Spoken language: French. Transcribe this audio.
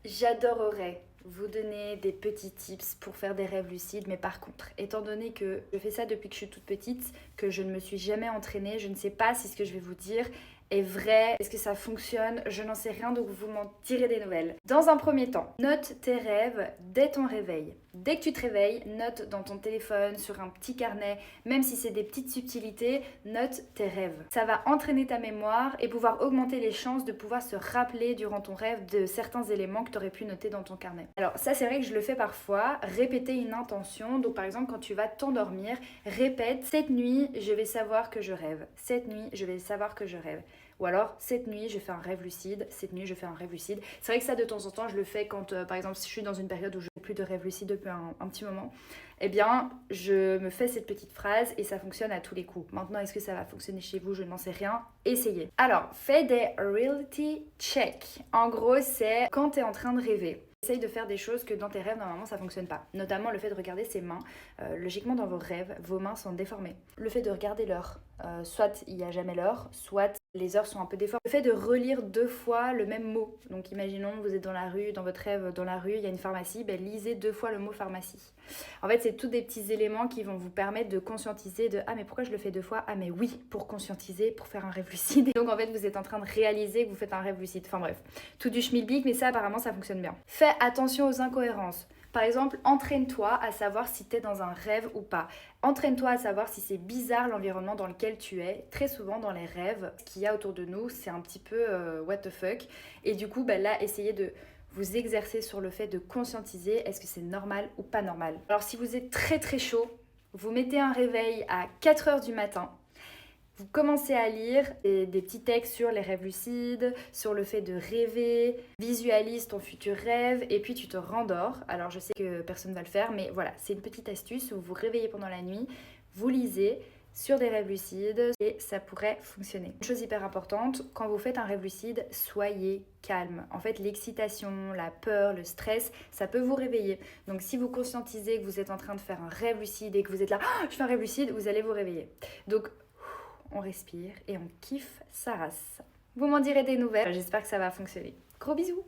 J'adorerais vous donner des petits tips pour faire des rêves lucides, mais par contre, étant donné que je fais ça depuis que je suis toute petite, que je ne me suis jamais entraînée, je ne sais pas si ce que je vais vous dire est vrai, est-ce que ça fonctionne, je n'en sais rien, donc vous m'en direz des nouvelles. Dans un premier temps, note tes rêves dès ton réveil. Dès que tu te réveilles, note dans ton téléphone, sur un petit carnet, même si c'est des petites subtilités, note tes rêves. Ça va entraîner ta mémoire et pouvoir augmenter les chances de pouvoir se rappeler durant ton rêve de certains éléments que tu aurais pu noter dans ton carnet. Alors ça, c'est vrai que je le fais parfois, répéter une intention. Donc par exemple, quand tu vas t'endormir, répète: cette nuit, je vais savoir que je rêve. Cette nuit, je vais savoir que je rêve. Ou alors, cette nuit, je fais un rêve lucide. Cette nuit, je fais un rêve lucide. C'est vrai que ça, de temps en temps, je le fais quand, par exemple, si je suis dans une période où je n'ai plus de rêve lucide depuis un petit moment. Eh bien, je me fais cette petite phrase et ça fonctionne à tous les coups. Maintenant, est-ce que ça va fonctionner chez vous? Je n'en sais rien. Essayez. Alors, fais des reality checks. En gros, c'est quand tu es en train de rêver. Essaye de faire des choses que dans tes rêves, normalement, ça fonctionne pas. Notamment le fait de regarder ses mains. Logiquement, dans vos rêves, vos mains sont déformées. Le fait de regarder l'heure. Soit il n'y a jamais l'heure, soit les heures sont un peu déformées. Le fait de relire 2 fois le même mot. Donc imaginons, vous êtes dans la rue, dans votre rêve, dans la rue, il y a une pharmacie, ben, lisez 2 fois le mot pharmacie. En fait, c'est tous des petits éléments qui vont vous permettre de conscientiser de: ah mais pourquoi je le fais 2 fois? Ah mais oui, pour conscientiser, pour faire un rêve lucide. Donc en fait, vous êtes en train de réaliser que vous faites un rêve lucide. Enfin bref, tout du schmilblick, mais ça apparemment ça fonctionne bien. Fais attention aux incohérences. Par exemple, entraîne-toi à savoir si tu es dans un rêve ou pas. Entraîne-toi à savoir si c'est bizarre l'environnement dans lequel tu es. Très souvent dans les rêves, ce qu'il y a autour de nous, c'est un petit peu what the fuck. Et du coup, ben là, essayez de vous exercer sur le fait de conscientiser, est-ce que c'est normal ou pas normal. Alors si vous êtes très très chaud, vous mettez un réveil à 4h du matin. Vous commencez à lire des petits textes sur les rêves lucides, sur le fait de rêver, visualise ton futur rêve et puis tu te rendors. Alors je sais que personne ne va le faire, mais voilà, c'est une petite astuce où vous vous réveillez pendant la nuit, vous lisez sur des rêves lucides et ça pourrait fonctionner. Une chose hyper importante, quand vous faites un rêve lucide, soyez calme. En fait, l'excitation, la peur, le stress, ça peut vous réveiller. Donc si vous conscientisez que vous êtes en train de faire un rêve lucide et que vous êtes là: oh, je fais un rêve lucide, vous allez vous réveiller. Donc on respire et on kiffe sa race. Vous m'en direz des nouvelles, j'espère que ça va fonctionner. Gros bisous!